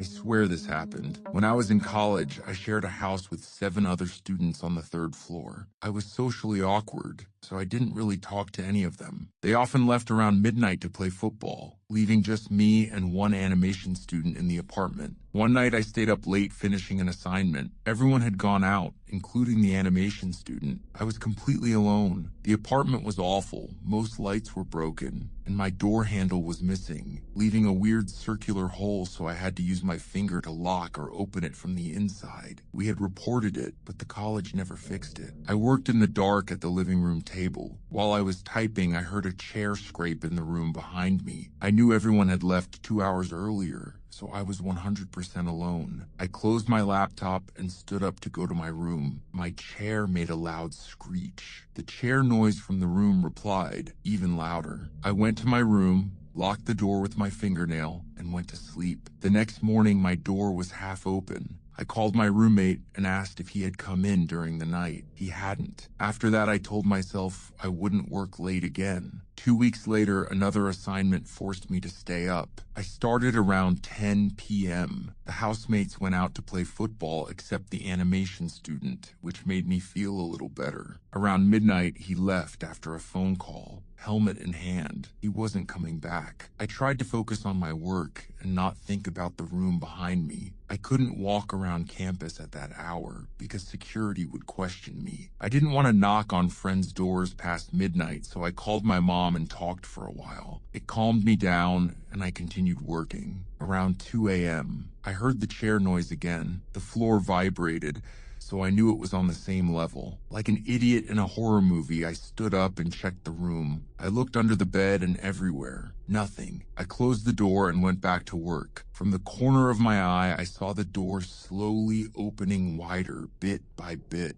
I swear this happened. When I was in college, I shared a house with 7 other students on the 3rd floor. I was socially awkward, so I didn't really talk to any of them. They often left around midnight to play football, leaving just me and one animation student in the apartment. One night I stayed up late finishing an assignment. Everyone had gone out, including the animation student. I was completely alone. The apartment was awful. Most lights were broken, and my door handle was missing, leaving a weird circular hole, so I had to use my finger to lock or open it from the inside. We had reported it, but the college never fixed it. I worked in the dark at the living room table. While I was typing, I heard a chair scrape in the room behind me. I knew everyone had left 2 hours earlier, so I was 100% alone. I closed my laptop and stood up to go to my room. My chair made a loud screech. The chair noise from the room replied, even louder. I went to my room, locked the door with my fingernail, and went to sleep. The next morning, my door was half open. I called my roommate and asked if he had come in during the night. He hadn't. After that, I told myself I wouldn't work late again. 2 weeks later, another assignment forced me to stay up. I started around 10 p.m. The housemates went out to play football except the animation student, which made me feel a little better. Around midnight, he left after a phone call, helmet in hand. He wasn't coming back. I tried to focus on my work and not think about the room behind me. I couldn't walk around campus at that hour because security would question me. I didn't want to knock on friends' doors past midnight, so I called my mom and talked for a while. It calmed me down, and I continued working. Around 2 a.m., I heard the chair noise again. The floor vibrated, so I knew it was on the same level. Like an idiot in a horror movie, I stood up and checked the room. I looked under the bed and everywhere. Nothing. I closed the door and went back to work. From the corner of my eye, I saw the door slowly opening wider, bit by bit.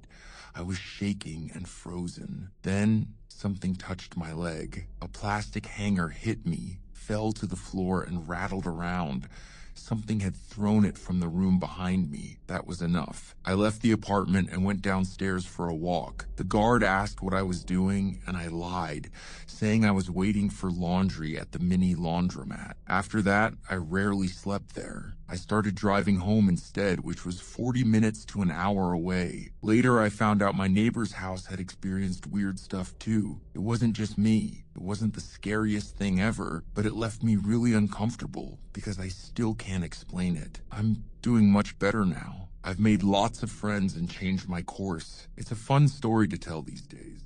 I was shaking and frozen. Then, something touched my leg. A plastic hanger hit me, fell to the floor, and rattled around. Something had thrown it from the room behind me. That was enough. I left the apartment and went downstairs for a walk. The guard asked what I was doing, and I lied, saying I was waiting for laundry at the mini laundromat. After that, I rarely slept there. I started driving home instead, which was 40 minutes to an hour away. Later, I found out my neighbor's house had experienced weird stuff too. It wasn't just me. It wasn't the scariest thing ever, but it left me really uncomfortable because I still can't explain it. I'm doing much better now. I've made lots of friends and changed my course. It's a fun story to tell these days.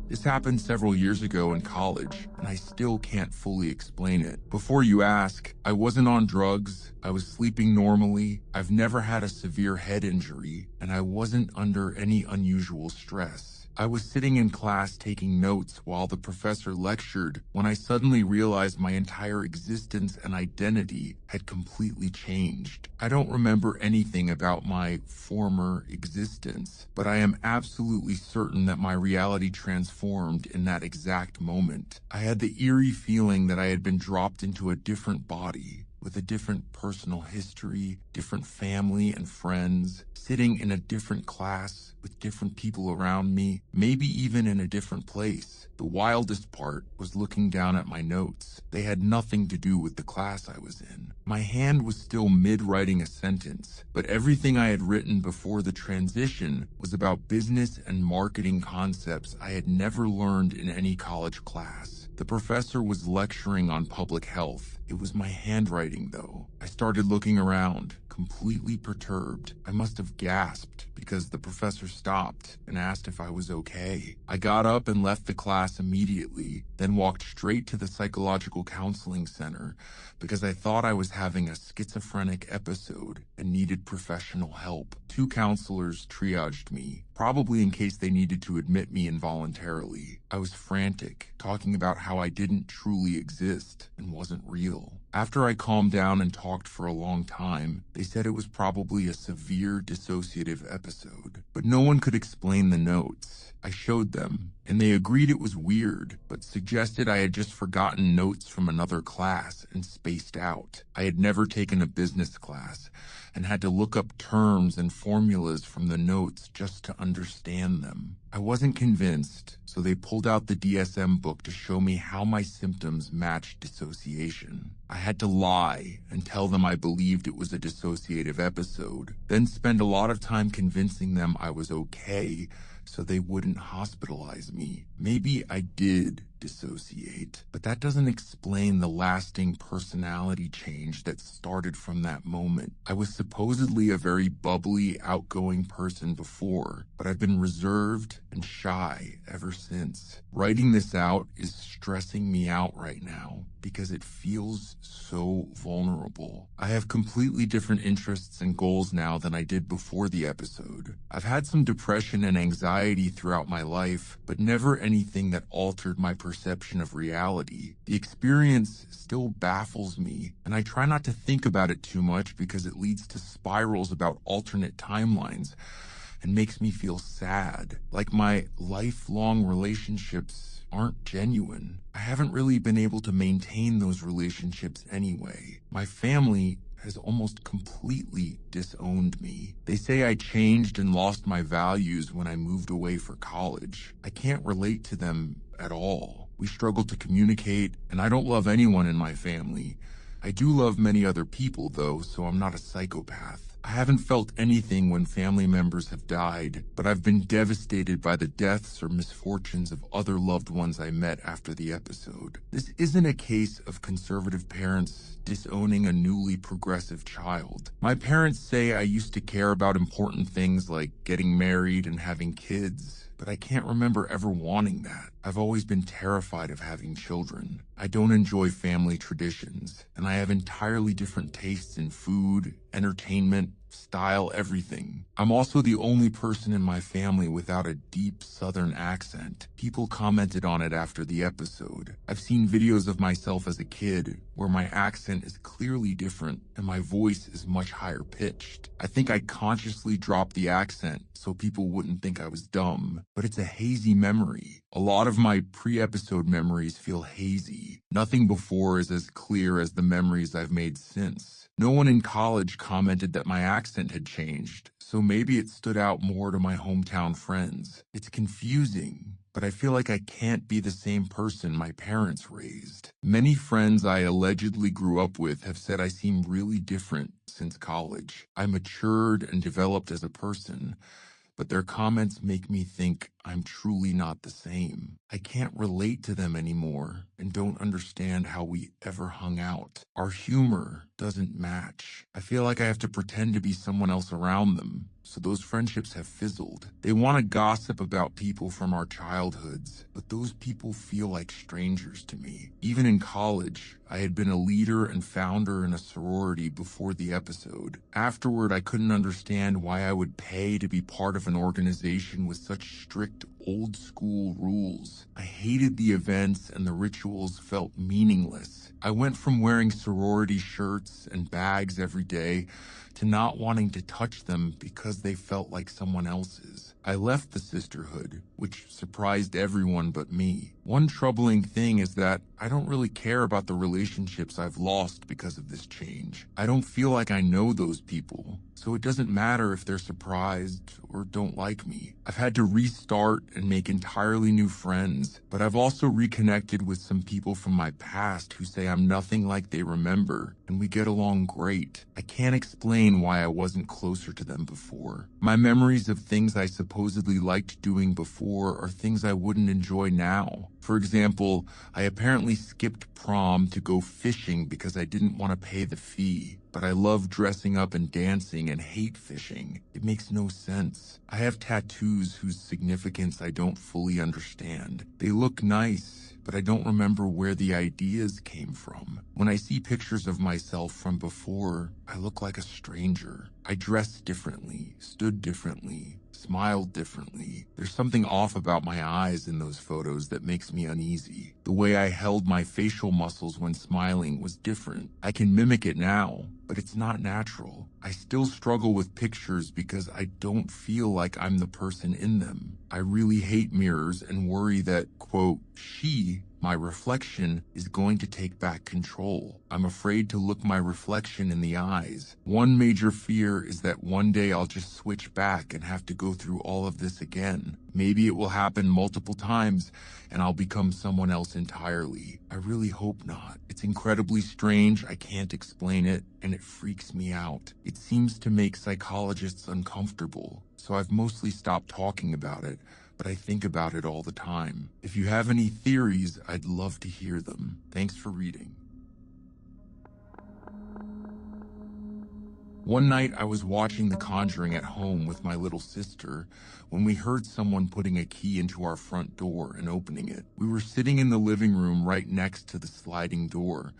This happened several years ago in college, and I still can't fully explain it. Before you ask, I wasn't on drugs, I was sleeping normally, I've never had a severe head injury, and I wasn't under any unusual stress. I was sitting in class taking notes while the professor lectured when I suddenly realized my entire existence and identity had completely changed. I don't remember anything about my former existence, but I am absolutely certain that my reality transformed in that exact moment. I had the eerie feeling that I had been dropped into a different body, with a different personal history, different family and friends, sitting in a different class with different people around me, maybe even in a different place. The wildest part was looking down at my notes. They had nothing to do with the class I was in. My hand was still mid-writing a sentence, but everything I had written before the transition was about business and marketing concepts I had never learned in any college class. The professor was lecturing on public health. It was my handwriting, though. I started looking around, completely perturbed. I must have gasped because the professor stopped and asked if I was okay. I got up and left the class immediately, then walked straight to the psychological counseling center because I thought I was having a schizophrenic episode and needed professional help. 2 counselors triaged me, probably in case they needed to admit me involuntarily. I was frantic, talking about how I didn't truly exist and wasn't real. After I calmed down and talked for a long time, they said it was probably a severe dissociative episode, but no one could explain the notes. I showed them, and they agreed it was weird, but suggested I had just forgotten notes from another class and spaced out. I had never taken a business class and had to look up terms and formulas from the notes just to understand them. I wasn't convinced, so they pulled out the DSM book to show me how my symptoms matched dissociation. I had to lie and tell them I believed it was a dissociative episode, then spend a lot of time convincing them I was okay so they wouldn't hospitalize me. Maybe I did dissociate, but that doesn't explain the lasting personality change that started from that moment. I was supposedly a very bubbly, outgoing person before, but I've been reserved and shy ever since. Writing this out is stressing me out right now because it feels so vulnerable. I have completely different interests and goals now than I did before the episode. I've had some depression and anxiety throughout my life, but never anything that altered my perception of reality. The experience still baffles me, and I try not to think about it too much because it leads to spirals about alternate timelines and makes me feel sad, like my lifelong relationships aren't genuine. I haven't really been able to maintain those relationships anyway. My family has almost completely disowned me. They say I changed and lost my values when I moved away for college. I can't relate to them at all. We struggle to communicate, and I don't love anyone in my family. I do love many other people, though, so I'm not a psychopath. I haven't felt anything when family members have died, but I've been devastated by the deaths or misfortunes of other loved ones I met after the episode. This isn't a case of conservative parents disowning a newly progressive child. My parents say I used to care about important things like getting married and having kids, but I can't remember ever wanting that. I've always been terrified of having children. I don't enjoy family traditions, and I have entirely different tastes in food, entertainment, style, everything. I'm also the only person in my family without a deep Southern accent. People commented on it after the episode. I've seen videos of myself as a kid where my accent is clearly different and my voice is much higher pitched. I think I consciously dropped the accent so people wouldn't think I was dumb, but it's a hazy memory. A lot of my pre-episode memories feel hazy. Nothing before is as clear as the memories I've made since. No one in college commented that my accent had changed, so maybe it stood out more to my hometown friends. It's confusing, but I feel like I can't be the same person my parents raised. Many friends I allegedly grew up with have said I seem really different since college. I matured and developed as a person, but their comments make me think I'm truly not the same. I can't relate to them anymore and don't understand how we ever hung out. Our humor doesn't match. I feel like I have to pretend to be someone else around them, so those friendships have fizzled. They want to gossip about people from our childhoods, but those people feel like strangers to me. Even in college, I had been a leader and founder in a sorority before the episode. Afterward, I couldn't understand why I would pay to be part of an organization with such strict old school rules. I hated the events and the rituals felt meaningless. I went from wearing sorority shirts and bags every day to not wanting to touch them because they felt like someone else's. I left the sisterhood, which surprised everyone but me. One troubling thing is that I don't really care about the relationships I've lost because of this change. I don't feel like I know those people, so it doesn't matter if they're surprised or don't like me. I've had to restart and make entirely new friends, but I've also reconnected with some people from my past who say I'm nothing like they remember, and we get along great. I can't explain why I wasn't closer to them before. My memories of things I supposedly liked doing before are things I wouldn't enjoy now. For example, I apparently skipped prom to go fishing because I didn't want to pay the fee, but I love dressing up and dancing and hate fishing. It makes no sense. I have tattoos whose significance I don't fully understand. They look nice, but I don't remember where the ideas came from. When I see pictures of myself from before, I look like a stranger. I dressed differently, stood differently, smiled differently. There's something off about my eyes in those photos that makes me uneasy. The way I held my facial muscles when smiling was different. I can mimic it now, but it's not natural. I still struggle with pictures because I don't feel like I'm the person in them. I really hate mirrors and worry that, quote, my reflection, is going to take back control. I'm afraid to look my reflection in the eyes. One major fear is that one day I'll just switch back and have to go through all of this again. Maybe it will happen multiple times and I'll become someone else entirely. I really hope not. It's incredibly strange, I can't explain it, and it freaks me out. It seems to make psychologists uncomfortable, so I've mostly stopped talking about it, but I think about it all the time. If you have any theories, I'd love to hear them. Thanks for reading. One night I was watching The Conjuring at home with my little sister when we heard someone putting a key into our front door and opening it. We were sitting in the living room right next to the sliding door,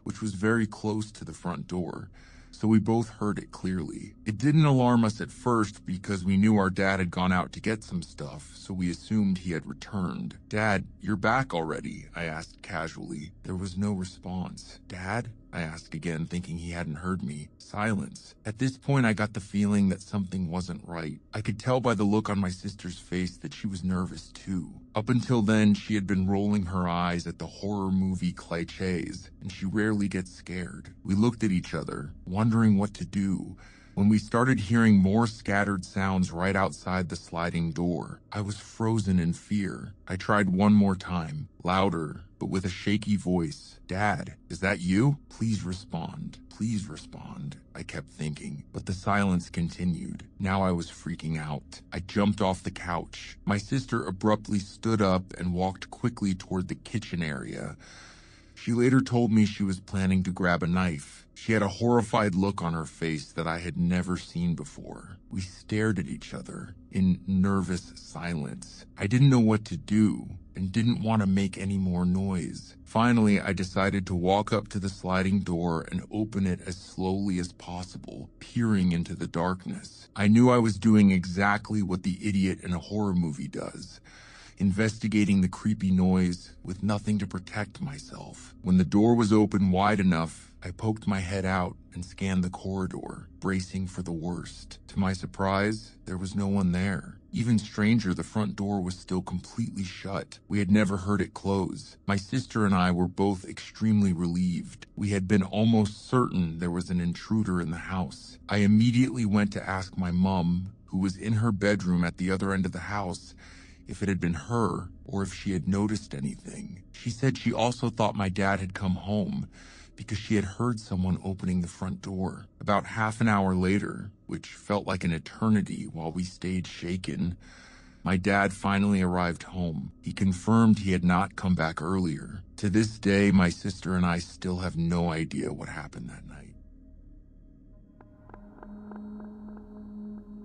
which was very close to the front door, so we both heard it clearly. It didn't alarm us at first because we knew our dad had gone out to get some stuff, so we assumed he had returned. "Dad, you're back already?" I asked casually. There was no response. "Dad?" I asked again, thinking he hadn't heard me. Silence. At this point, I got the feeling that something wasn't right. I could tell by the look on my sister's face that she was nervous too. Up until then, she had been rolling her eyes at the horror movie clichés, and she rarely gets scared. We looked at each other, wondering what to do, when we started hearing more scattered sounds right outside the sliding door. I was frozen in fear. I tried one more time, louder, but with a shaky voice. "Dad, is that you? Please respond. Please respond," I kept thinking, but the silence continued. Now I was freaking out. I jumped off the couch. My sister abruptly stood up and walked quickly toward the kitchen area. She later told me she was planning to grab a knife. She had a horrified look on her face that I had never seen before. We stared at each other in nervous silence. I didn't know what to do and didn't want to make any more noise. Finally, I decided to walk up to the sliding door and open it as slowly as possible, peering into the darkness. I knew I was doing exactly what the idiot in a horror movie does, investigating the creepy noise with nothing to protect myself. When the door was open wide enough, I poked my head out and scanned the corridor, bracing for the worst. To my surprise, there was no one there. Even stranger, the front door was still completely shut. We had never heard it close. My sister and I were both extremely relieved. We had been almost certain there was an intruder in the house. I immediately went to ask my mom, who was in her bedroom at the other end of the house, if it had been her or if she had noticed anything. She said she also thought my dad had come home because she had heard someone opening the front door. About half an hour later, which felt like an eternity while we stayed shaken, my dad finally arrived home. He confirmed he had not come back earlier. To this day, my sister and I still have no idea what happened that night.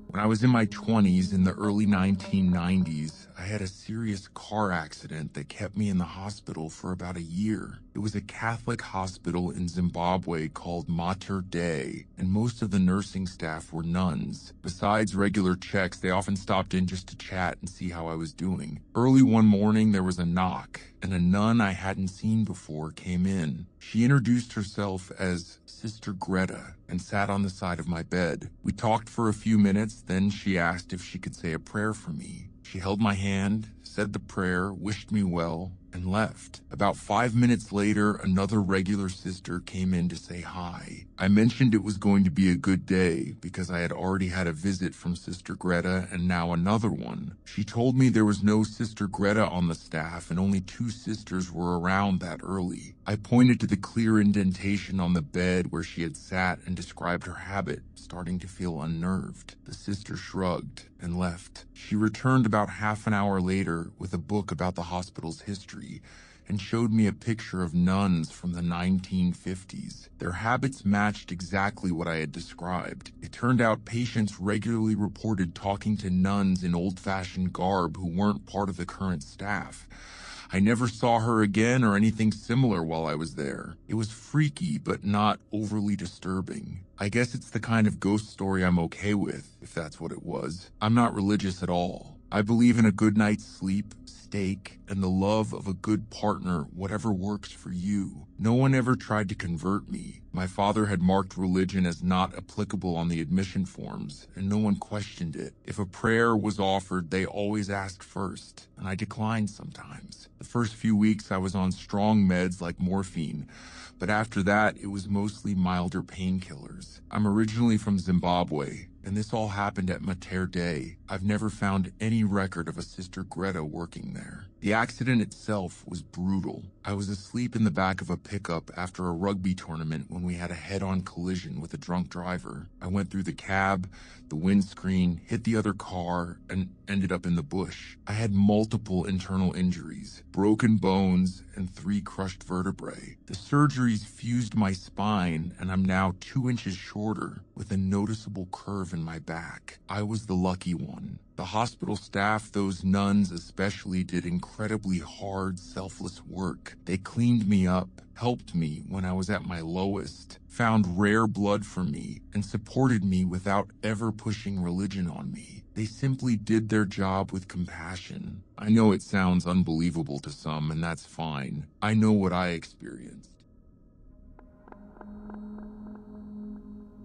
When I was in my 20s, in the early 1990s, I had a serious car accident that kept me in the hospital for about a year. It was a Catholic hospital in Zimbabwe called Mater Dei, and most of the nursing staff were nuns. Besides regular checks, they often stopped in just to chat and see how I was doing. Early one morning, there was a knock, and a nun I hadn't seen before came in. She introduced herself as Sister Greta and sat on the side of my bed. We talked for a few minutes, then she asked if she could say a prayer for me. She held my hand, said the prayer, wished me well, and left. About 5 minutes later, another regular sister came in to say hi. I mentioned it was going to be a good day because I had already had a visit from Sister Greta and now another one. She told me there was no Sister Greta on the staff and only 2 sisters were around that early. I pointed to the clear indentation on the bed where she had sat and described her habit, starting to feel unnerved. The sister shrugged and left. She returned about half an hour later with a book about the hospital's history and showed me a picture of nuns from the 1950s. Their habits matched exactly what I had described. It turned out patients regularly reported talking to nuns in old-fashioned garb who weren't part of the current staff. I never saw her again or anything similar while I was there. It was freaky, but not overly disturbing. I guess it's the kind of ghost story I'm okay with, if that's what it was. I'm not religious at all. I believe in a good night's sleep, steak, and the love of a good partner, whatever works for you. No one ever tried to convert me. My father had marked religion as not applicable on the admission forms, and no one questioned it. If a prayer was offered, they always asked first, and I declined sometimes. The first few weeks I was on strong meds like morphine, but after that it was mostly milder painkillers. I'm originally from Zimbabwe, and this all happened at Mater Dei. I've never found any record of a Sister Greta working there. The accident itself was brutal. I was asleep in the back of a pickup after a rugby tournament when we had a head-on collision with a drunk driver. I went through the cab, the windscreen, hit the other car, and ended up in the bush. I had multiple internal injuries, broken bones, and 3 crushed vertebrae. The surgeries fused my spine, and I'm now 2 inches shorter, with a noticeable curve in my back. I was the lucky one. The hospital staff, those nuns especially, did incredibly hard, selfless work. They cleaned me up, helped me when I was at my lowest, found rare blood for me, and supported me without ever pushing religion on me. They simply did their job with compassion. I know it sounds unbelievable to some, and that's fine. I know what I experienced.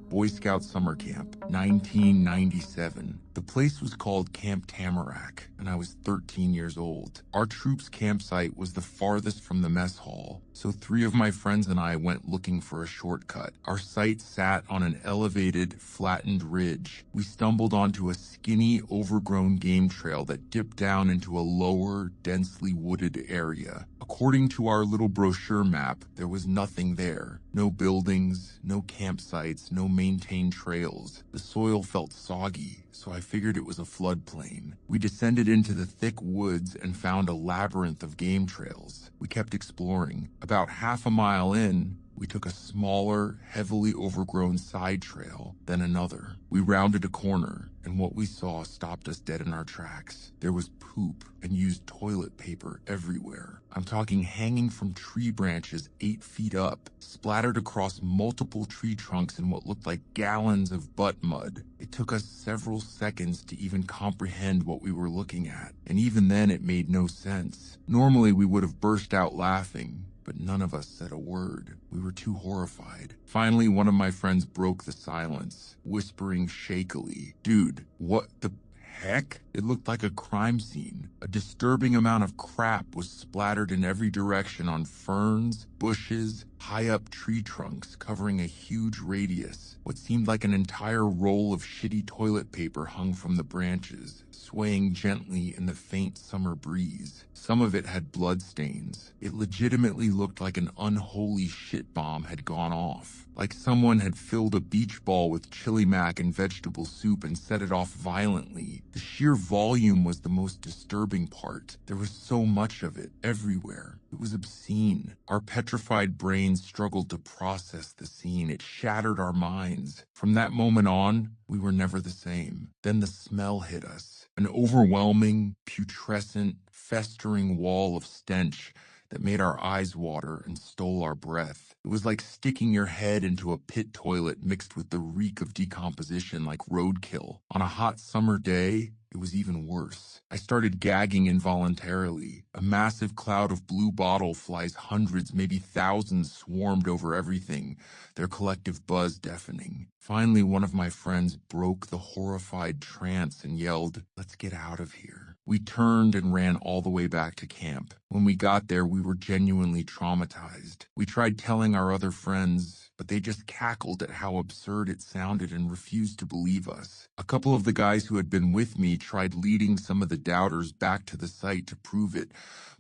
Boy Scout Summer Camp, 1997. The place was called Camp Tamarack, and I was 13 years old. Our troop's campsite was the farthest from the mess hall, so 3 of my friends and I went looking for a shortcut. Our site sat on an elevated, flattened ridge. We stumbled onto a skinny, overgrown game trail that dipped down into a lower, densely wooded area. According to our little brochure map, there was nothing there. No buildings, no campsites, no maintained trails. The soil felt soggy, so I figured it was a floodplain. We descended into the thick woods and found a labyrinth of game trails. We kept exploring. About half a mile in, we took a smaller, heavily overgrown side trail, then another. We rounded a corner, and what we saw stopped us dead in our tracks. There was poop and used toilet paper everywhere. I'm talking hanging from tree branches 8 feet up, splattered across multiple tree trunks in what looked like gallons of butt mud. It took us several seconds to even comprehend what we were looking at, and even then it made no sense. Normally we would have burst out laughing, but none of us said a word. We were too horrified. Finally, one of my friends broke the silence, whispering shakily, "Dude, what the heck?" It looked like a crime scene. A disturbing amount of crap was splattered in every direction on ferns, bushes, high-up tree trunks covering a huge radius. What seemed like an entire roll of shitty toilet paper hung from the branches, swaying gently in the faint summer breeze. Some of it had bloodstains. It legitimately looked like an unholy shit bomb had gone off. Like someone had filled a beach ball with chili mac and vegetable soup and set it off violently. The sheer volume was the most disturbing part. There was so much of it, everywhere. It was obscene. Our petrified brains struggled to process the scene. It shattered our minds. From that moment on, we were never the same. Then the smell hit us. An overwhelming, putrescent, festering wall of stench that made our eyes water and stole our breath. It was like sticking your head into a pit toilet mixed with the reek of decomposition like roadkill. On a hot summer day, it was even worse. I started gagging involuntarily. A massive cloud of blue bottle flies, hundreds, maybe thousands, swarmed over everything, their collective buzz deafening. Finally, one of my friends broke the horrified trance and yelled, "Let's get out of here." We turned and ran all the way back to camp. When we got there, we were genuinely traumatized. We tried telling our other friends, but they just cackled at how absurd it sounded and refused to believe us. A couple of the guys who had been with me tried leading some of the doubters back to the site to prove it,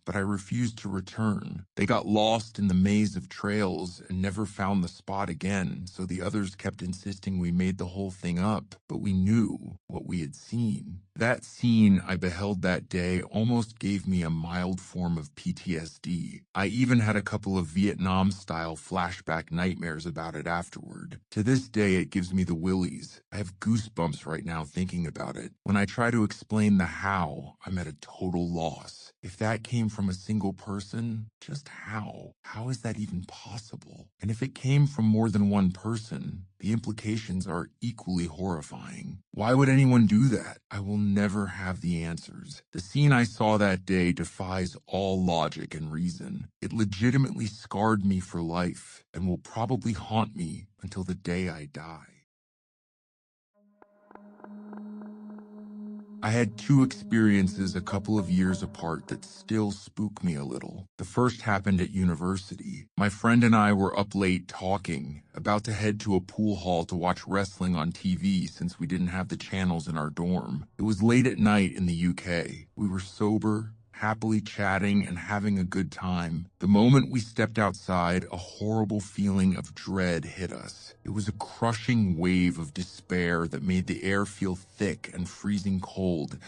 but I refused to return. They got lost in the maze of trails and never found the spot again, so the others kept insisting we made the whole thing up, but we knew what we had seen. That scene I beheld that day almost gave me a mild form of PTSD. I even had a couple of Vietnam-style flashback nightmares about it afterward. To this day, it gives me the willies. I have goosebumps right now thinking about it. When I try to explain the how, I'm at a total loss. If that came from a single person, just how? How is that even possible? And if it came from more than one person, the implications are equally horrifying. Why would anyone do that? I will never have the answers. The scene I saw that day defies all logic and reason. It legitimately scarred me for life and will probably haunt me until the day I die. I had two experiences a couple of years apart that still spook me a little. The first happened at university. My friend and I were up late talking, about to head to a pool hall to watch wrestling on TV since we didn't have the channels in our dorm. It was late at night in the UK. We were sober, happily chatting and having a good time. The moment we stepped outside, a horrible feeling of dread hit us. It was a crushing wave of despair that made the air feel thick and freezing cold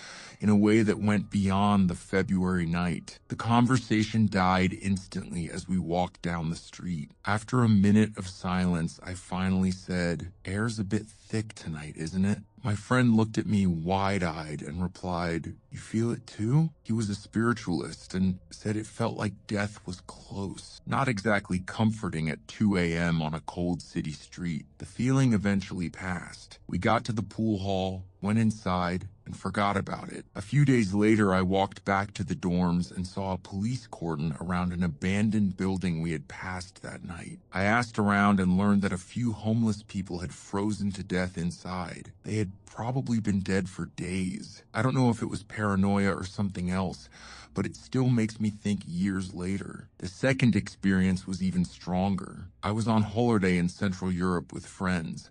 in a way that went beyond the February night. The conversation died instantly as we walked down the street. After a minute of silence, I finally said, "Air's a bit thick tonight, isn't it?" My friend looked at me wide-eyed and replied, "You feel it too?" He was a spiritualist and said it felt like death was close. Not exactly comforting at 2 a.m. on a cold city street. The feeling eventually passed. We got to the pool hall, went inside, and forgot about it. A few days later, I walked back to the dorms and saw a police cordon around an abandoned building we had passed that night. I asked around and learned that a few homeless people had frozen to death inside. They had probably been dead for days. I don't know if it was paranoia or something else, but it still makes me think years later. The second experience was even stronger. I was on holiday in Central Europe with friends,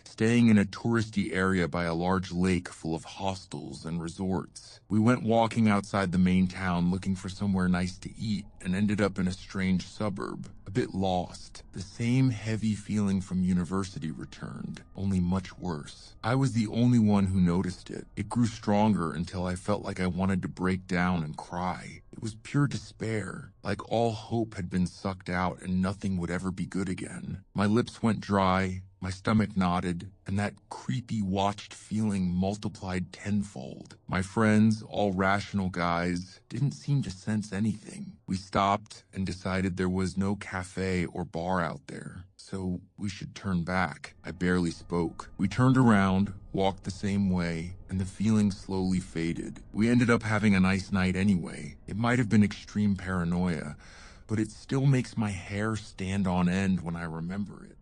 staying in a touristy area by a large lake full of hostels and resorts. We went walking outside the main town looking for somewhere nice to eat and ended up in a strange suburb, a bit lost. The same heavy feeling from university returned, only much worse. I was the only one who noticed it. It grew stronger until I felt like I wanted to break down and cry. It was pure despair, like all hope had been sucked out and nothing would ever be good again. My lips went dry, my stomach knotted, and that creepy watched feeling multiplied tenfold. My friends, all rational guys, didn't seem to sense anything. We stopped and decided there was no cafe or bar out there, so we should turn back. I barely spoke. We turned around, walked the same way, and the feeling slowly faded. We ended up having a nice night anyway. It might have been extreme paranoia, but it still makes my hair stand on end when I remember it.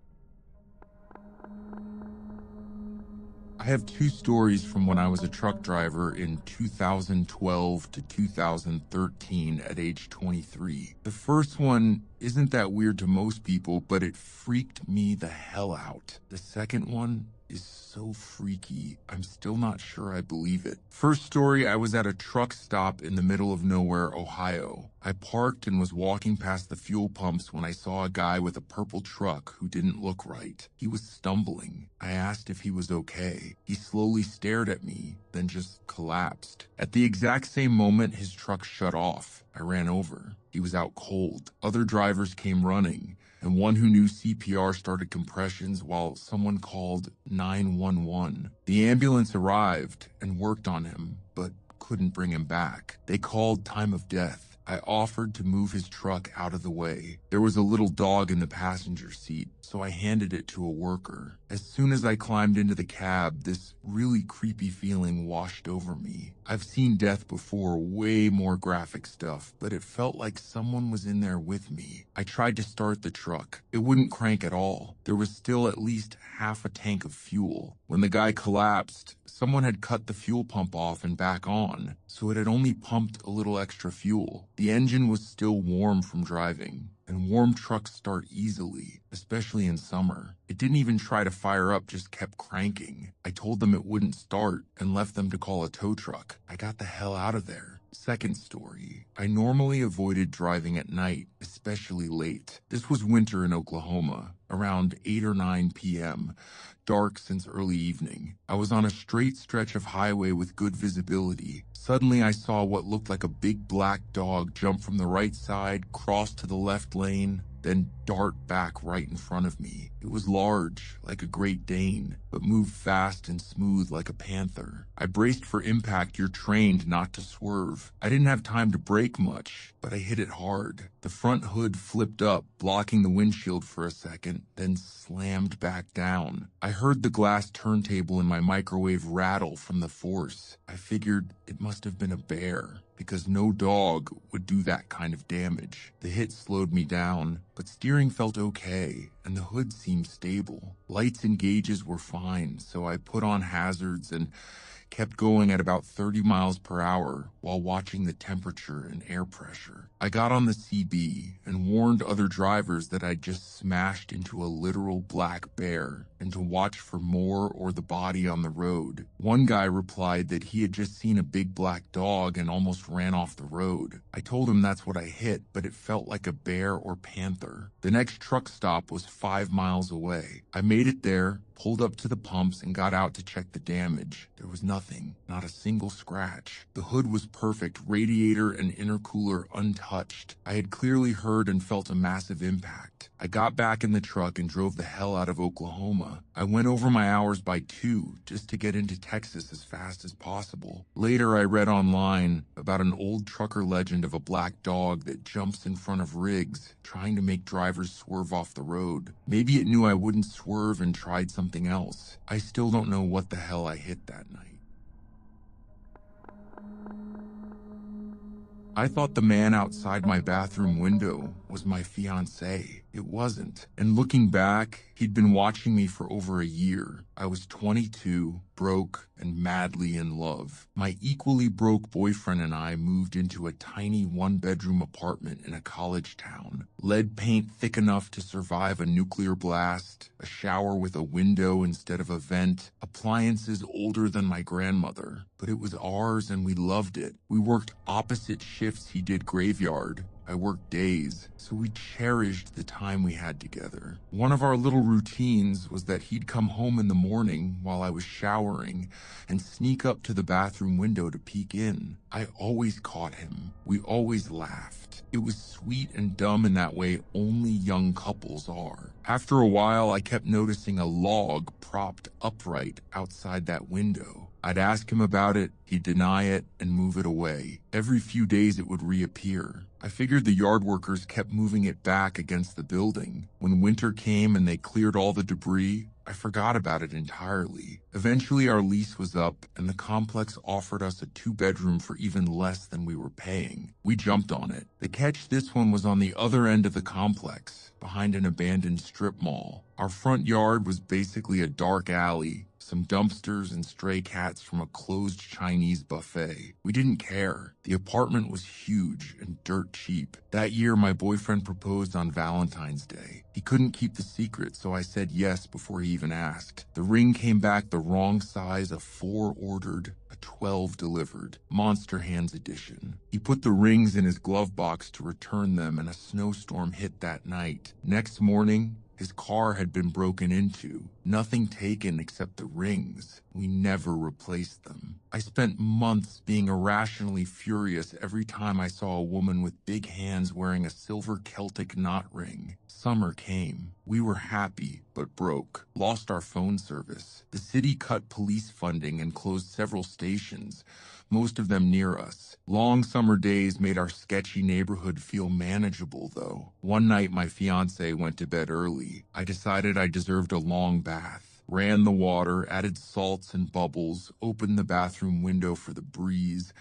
I have two stories from when I was a truck driver in 2012 to 2013 at age 23. The first one isn't that weird to most people, but it freaked me the hell out. The second one is so freaky, I'm still not sure I believe it. First story, I was at a truck stop in the middle of nowhere, Ohio. I parked and was walking past the fuel pumps when I saw a guy with a purple truck who didn't look right. He was stumbling. I asked if he was okay. He slowly stared at me, then just collapsed. At the exact same moment, his truck shut off. I ran over. He was out cold. Other drivers came running, and one who knew CPR started compressions while someone called 911. The ambulance arrived and worked on him, but couldn't bring him back. They called time of death. I offered to move his truck out of the way. There was a little dog in the passenger seat, so I handed it to a worker. As soon as I climbed into the cab, this really creepy feeling washed over me. I've seen death before, way more graphic stuff, but it felt like someone was in there with me. I tried to start the truck. It wouldn't crank at all. There was still at least half a tank of fuel. When the guy collapsed, someone had cut the fuel pump off and back on, so it had only pumped a little extra fuel. The engine was still warm from driving, and warm trucks start easily, especially in summer. It didn't even try to fire up, just kept cranking. I told them it wouldn't start and left them to call a tow truck. I got the hell out of there. Second story, I normally avoided driving at night, especially late. This was winter in Oklahoma, around 8 or 9 p.m., dark since early evening. I was on a straight stretch of highway with good visibility. Suddenly I saw what looked like a big black dog jump from the right side, cross to the left lane, then dart back right in front of me. It was large, like a Great Dane, but moved fast and smooth like a panther. I braced for impact. You're trained not to swerve. I didn't have time to brake much, but I hit it hard. The front hood flipped up, blocking the windshield for a second, then slammed back down. I heard the glass turntable in my microwave rattle from the force. I figured it must have been a bear, because no dog would do that kind of damage. The hit slowed me down, but steering felt okay, and the hood seemed stable. Lights and gauges were fine, so I put on hazards and kept going at about 30 miles per hour while watching the temperature and air pressure. I got on the CB and warned other drivers that I'd just smashed into a literal black bear and to watch for more or the body on the road. One guy replied that he had just seen a big black dog and almost ran off the road. I told him that's what I hit, but it felt like a bear or panther. The next truck stop was 5 miles away. I made it there, pulled up to the pumps, and got out to check the damage. There was nothing, not a single scratch. The hood was perfect, radiator and intercooler untouched. I had clearly heard and felt a massive impact. I got back in the truck and drove the hell out of Oklahoma. I went over my hours by 2 just to get into Texas as fast as possible. Later, I read online about an old trucker legend of a black dog that jumps in front of rigs, trying to make drivers swerve off the road. Maybe it knew I wouldn't swerve and tried something else. I still don't know what the hell I hit that night. I thought the man outside my bathroom window was my fiancé. It wasn't. And looking back, he'd been watching me for over a year. I was 22, broke, and madly in love. My equally broke boyfriend and I moved into a tiny one-bedroom apartment in a college town. Lead paint thick enough to survive a nuclear blast, a shower with a window instead of a vent, appliances older than my grandmother. But it was ours and we loved it. We worked opposite shifts. He did graveyard. I worked days, so we cherished the time we had together. One of our little routines was that he'd come home in the morning while I was showering and sneak up to the bathroom window to peek in. I always caught him. We always laughed. It was sweet and dumb in that way only young couples are. After a while, I kept noticing a log propped upright outside that window. I'd ask him about it, he'd deny it, and move it away. Every few days it would reappear. I figured the yard workers kept moving it back against the building. When winter came and they cleared all the debris, I forgot about it entirely. Eventually our lease was up and the complex offered us a 2-bedroom for even less than we were paying. We jumped on it. The catch, this one was on the other end of the complex, behind an abandoned strip mall. Our front yard was basically a dark alley, some dumpsters and stray cats from a closed Chinese buffet. We didn't care. The apartment was huge and dirt cheap. That year, my boyfriend proposed on Valentine's Day. He couldn't keep the secret, so I said yes before he even asked. The ring came back the wrong size, a 4 ordered, a 12 delivered. Monster Hands edition. He put the rings in his glove box to return them, and a snowstorm hit that night. Next morning, his car had been broken into. Nothing taken except the rings. We never replaced them. I spent months being irrationally furious every time I saw a woman with big hands wearing a silver Celtic knot ring. Summer came. We were happy, but broke. Lost our phone service. The city cut police funding and closed several stations, most of them near us. Long summer days made our sketchy neighborhood feel manageable, though. One night, my fiancé went to bed early. I decided I deserved a long bath. Ran the water, added salts and bubbles, opened the bathroom window for the breeze,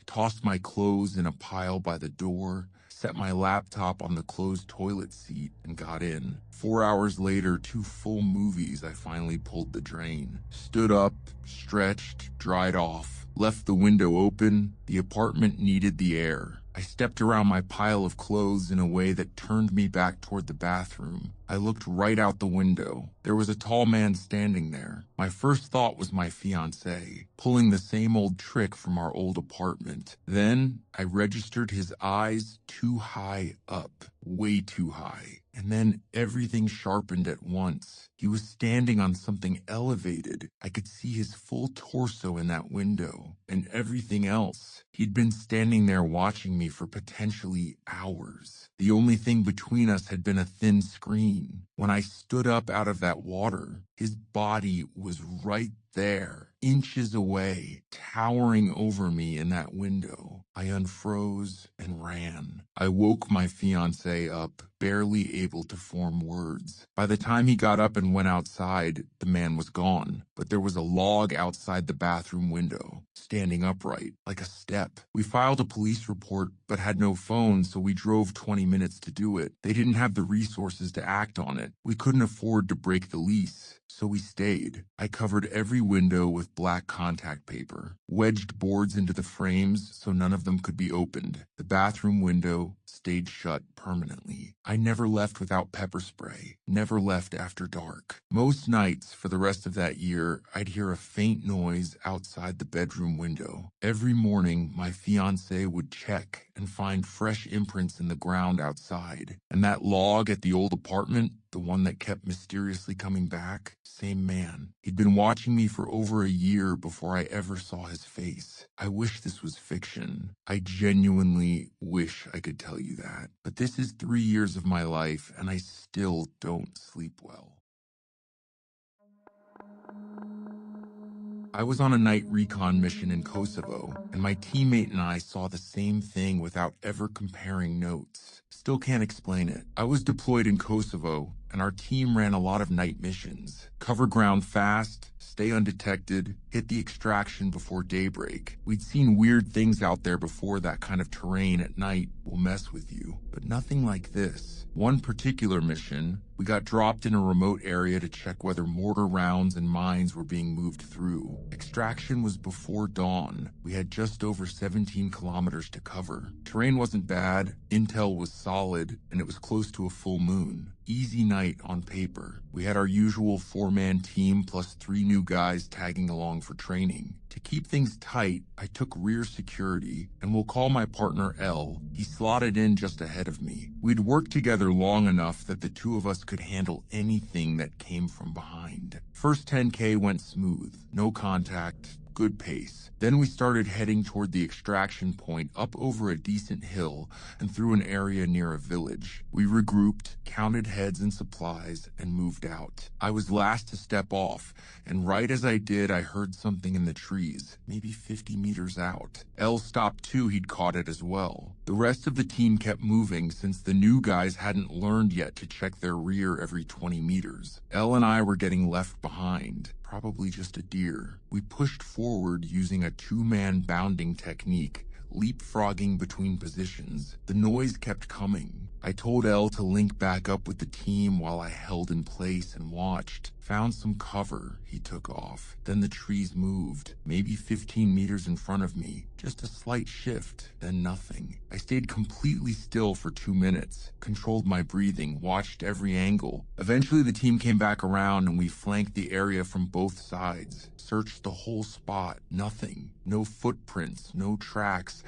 tossed my clothes in a pile by the door, set my laptop on the closed toilet seat, and got in. 4 hours later, 2 full movies, I finally pulled the drain. Stood up, stretched, dried off, left the window open. The apartment needed the air. I stepped around my pile of clothes in a way that turned me back toward the bathroom. I looked right out the window. There was a tall man standing there. My first thought was my fiancé, pulling the same old trick from our old apartment. Then I registered his eyes too high up, way too high. And then everything sharpened at once. He was standing on something elevated. I could see his full torso in that window, and everything else. He'd been standing there watching me for potentially hours. The only thing between us had been a thin screen. When I stood up out of that water, his body was right there, inches away, towering over me in that window. I unfroze and ran. I woke my fiancé up, barely able to form words. By the time he got up and went outside, the man was gone, but there was a log outside the bathroom window, standing upright, like a step. We filed a police report, but had no phone, so we drove 20 minutes to do it. They didn't have the resources to act on it. We couldn't afford to break the lease, so we stayed. I covered every window with black contact paper, wedged boards into the frames so none of them could be opened. The bathroom window stayed shut permanently. I never left without pepper spray, never left after dark. Most nights for the rest of that year, I'd hear a faint noise outside the bedroom window. Every morning, my fiancé would check and find fresh imprints in the ground outside. And that log at the old apartment, the one that kept mysteriously coming back, same man. He'd been watching me for over a year before I ever saw his face. I wish this was fiction. I genuinely wish I could tell you that. But this is 3 years of my life, and I still don't sleep well. I was on a night recon mission in Kosovo, and my teammate and I saw the same thing without ever comparing notes. Still can't explain it. I was deployed in Kosovo, and our team ran a lot of night missions. Cover ground fast, stay undetected, hit the extraction before daybreak. We'd seen weird things out there before. That kind of terrain at night will mess with you, but nothing like this. One particular mission, we got dropped in a remote area to check whether mortar rounds and mines were being moved through. Extraction was before dawn. We had just over 17 kilometers to cover. Terrain wasn't bad, intel was solid, and it was close to a full moon. Easy night on paper. We had our usual 4-man team plus 3 new guys tagging along for training. To keep things tight, I took rear security, and we'll call my partner L. He slotted in just ahead of me. We'd worked together long enough that the two of us could handle anything that came from behind. First 10K went smooth, no contact, good pace. Then we started heading toward the extraction point up over a decent hill and through an area near a village. We regrouped, counted heads and supplies, and moved out. I was last to step off, and right as I did, I heard something in the trees, maybe 50 meters out. L stopped too, he'd caught it as well. The rest of the team kept moving since the new guys hadn't learned yet to check their rear every 20 meters. L and I were getting left behind. Probably just a deer. We pushed forward using a 2-man bounding technique, leapfrogging between positions. The noise kept coming. I told L to link back up with the team while I held in place and watched. Found some cover, he took off. Then the trees moved, maybe 15 meters in front of me. Just a slight shift, then nothing. I stayed completely still for 2 minutes, controlled my breathing, watched every angle. Eventually the team came back around and we flanked the area from both sides. Searched the whole spot, nothing. No footprints, no tracks,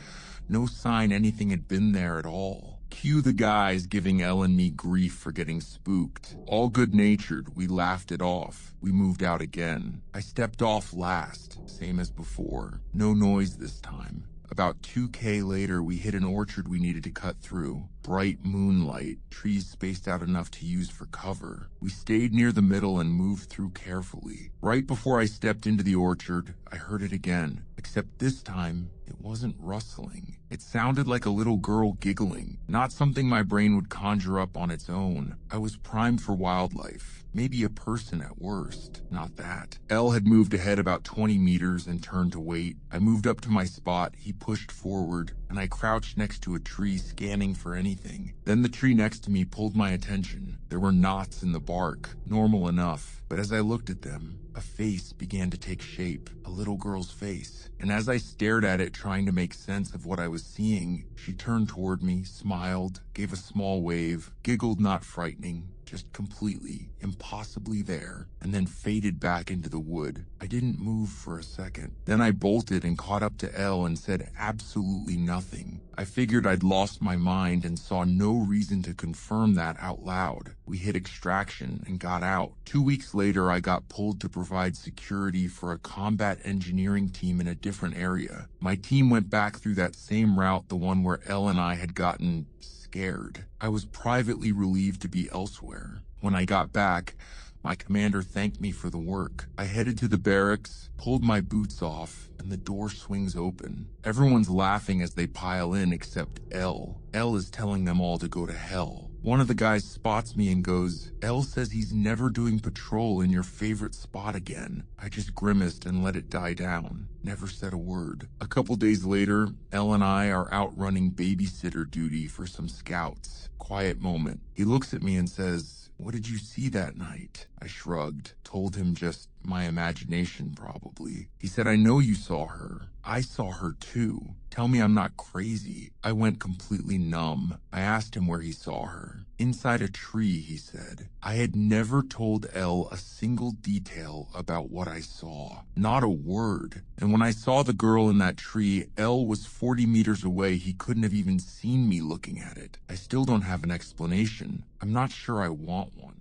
no sign anything had been there at all. Cue the guys giving Elle and me grief for getting spooked. All good-natured, we laughed it off. We moved out again. I stepped off last, same as before. No noise this time. About 2K later, we hit an orchard we needed to cut through. Bright moonlight, trees spaced out enough to use for cover. We stayed near the middle and moved through carefully. Right before I stepped into the orchard, I heard it again, except this time, it wasn't rustling. It sounded like a little girl giggling, not something my brain would conjure up on its own. I was primed for wildlife. Maybe a person at worst. Not that. Elle had moved ahead about 20 meters and turned to wait. I moved up to my spot, he pushed forward, and I crouched next to a tree scanning for anything. Then the tree next to me pulled my attention. There were knots in the bark, normal enough, but as I looked at them, a face began to take shape, a little girl's face. And as I stared at it trying to make sense of what I was seeing, she turned toward me, smiled, gave a small wave, giggled not frightening, just completely, impossibly there, and then faded back into the wood. I didn't move for a second. Then I bolted and caught up to Elle and said absolutely nothing. I figured I'd lost my mind and saw no reason to confirm that out loud. We hit extraction and got out. 2 weeks later, I got pulled to provide security for a combat engineering team in a different area. My team went back through that same route, the one where Elle and I had gotten scared. I was privately relieved to be elsewhere. When I got back, my commander thanked me for the work. I headed to the barracks, pulled my boots off, and the door swings open. Everyone's laughing as they pile in except Elle. Elle is telling them all to go to hell. One of the guys spots me and goes, "Elle says he's never doing patrol in your favorite spot again." I just grimaced and let it die down. Never said a word. A couple days later, Elle and I are out running babysitter duty for some scouts. Quiet moment. He looks at me and says, "What did you see that night?" I shrugged, told him just my imagination probably. He said, "I know you saw her. I saw her too. Tell me I'm not crazy." I went completely numb. I asked him where he saw her. "Inside a tree," he said. I had never told Elle a single detail about what I saw. Not a word. And when I saw the girl in that tree, Elle was 40 meters away. He couldn't have even seen me looking at it. I still don't have an explanation. I'm not sure I want one.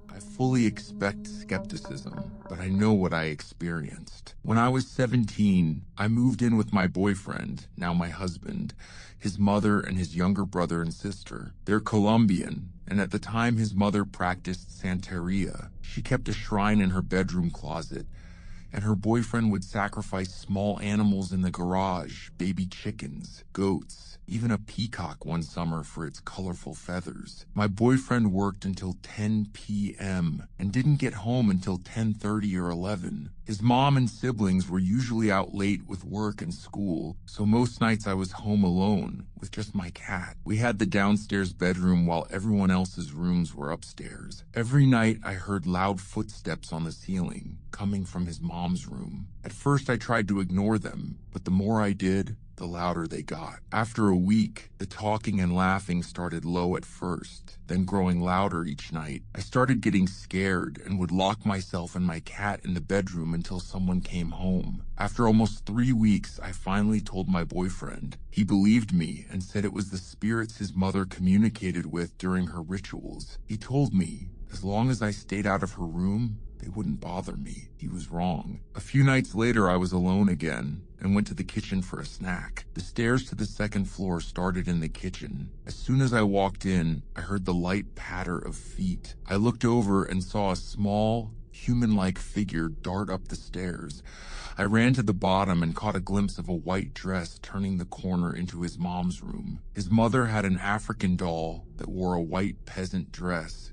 I fully expect skepticism, but I know what I experienced. When I was 17, I moved in with my boyfriend, now my husband, his mother, and his younger brother and sister. They're Colombian, and at the time his mother practiced Santeria. She kept a shrine in her bedroom closet, and her boyfriend would sacrifice small animals in the garage, baby chickens, goats, even a peacock one summer for its colorful feathers. My boyfriend worked until 10 p.m. and didn't get home until 10:30 or 11. His mom and siblings were usually out late with work and school, so most nights I was home alone with just my cat. We had the downstairs bedroom while everyone else's rooms were upstairs. Every night I heard loud footsteps on the ceiling, coming from his mom's room. At first I tried to ignore them, but the more I did, the louder they got. After a week, the talking and laughing started low at first, then growing louder each night. I started getting scared and would lock myself and my cat in the bedroom until someone came home. After almost 3 weeks, I finally told my boyfriend. He believed me and said it was the spirits his mother communicated with during her rituals. He told me, as long as I stayed out of her room, they wouldn't bother me. He was wrong. A few nights later, I was alone again and went to the kitchen for a snack. The stairs to the second floor started in the kitchen. As soon as I walked in, I heard the light patter of feet. I looked over and saw a small, human-like figure dart up the stairs. I ran to the bottom and caught a glimpse of a white dress turning the corner into his mom's room. His mother had an African doll that wore a white peasant dress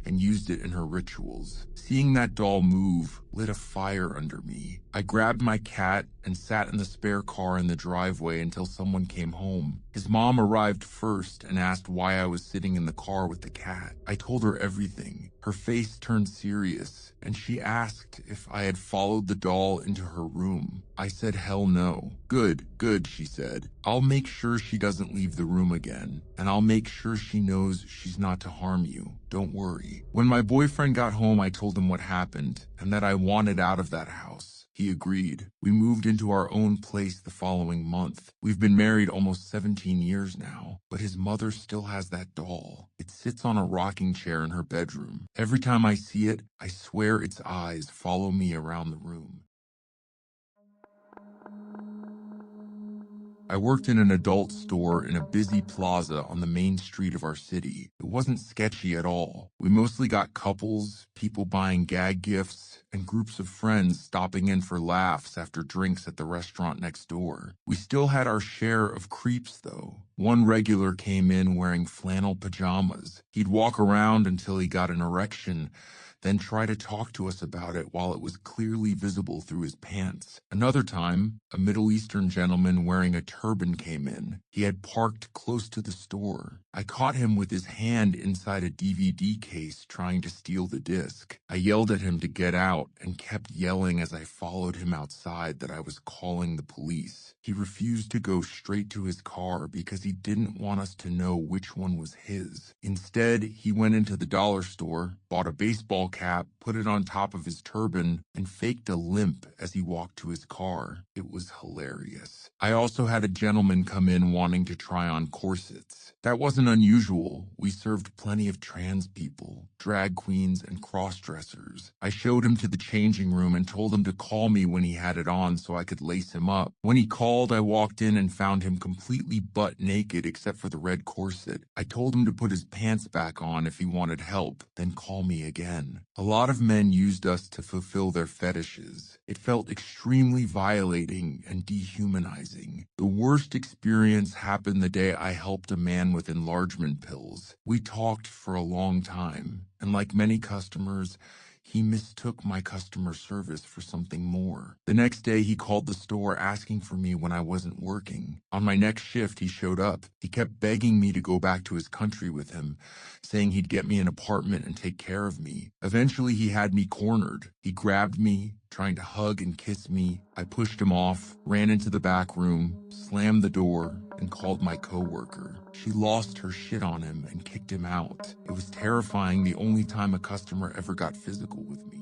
and used it in her rituals. Seeing that doll move lit a fire under me. I grabbed my cat and sat in the spare car in the driveway until someone came home. His mom arrived first and asked why I was sitting in the car with the cat. I told her everything. Her face turned serious, and she asked if I had followed the doll into her room. I said hell no. Good, she said. I'll make sure she doesn't leave the room again, and I'll make sure she knows she's not to harm you. Don't worry. When my boyfriend got home, I told him what happened and that I wanted out of that house. He agreed. We moved into our own place the following month. We've been married almost 17 years now, but his mother still has that doll. It sits on a rocking chair in her bedroom. Every time I see it, I swear its eyes follow me around the room. I worked in an adult store in a busy plaza on the main street of our city. It wasn't sketchy at all. We mostly got couples, people buying gag gifts, and groups of friends stopping in for laughs after drinks at the restaurant next door. We still had our share of creeps, though. One regular came in wearing flannel pajamas. He'd walk around until he got an erection, then try to talk to us about it while it was clearly visible through his pants. Another time, a Middle Eastern gentleman wearing a turban came in. He had parked close to the store. I caught him with his hand inside a DVD case trying to steal the disc. I yelled at him to get out and kept yelling as I followed him outside that I was calling the police. He refused to go straight to his car because he didn't want us to know which one was his. Instead, he went into the dollar store, bought a baseball cap, put it on top of his turban, and faked a limp as he walked to his car. It was hilarious. I also had a gentleman come in wanting to try on corsets. That wasn't unusual. We served plenty of trans people, drag queens, and cross-dressers. I showed him to the changing room and told him to call me when he had it on so I could lace him up. When he called, I walked in and found him completely butt naked except for the red corset. I told him to put his pants back on if he wanted help, then call me again. A lot of men used us to fulfill their fetishes. It felt extremely violating and dehumanizing. The worst experience happened the day I helped a man with enlargement pills. We talked for a long time, and like many customers, he mistook my customer service for something more. The next day, he called the store asking for me when I wasn't working. On my next shift, he showed up. He kept begging me to go back to his country with him, saying he'd get me an apartment and take care of me. Eventually, he had me cornered. He grabbed me, trying to hug and kiss me. I pushed him off, ran into the back room, slammed the door, and called my coworker. She lost her shit on him and kicked him out. It was terrifying, the only time a customer ever got physical with me.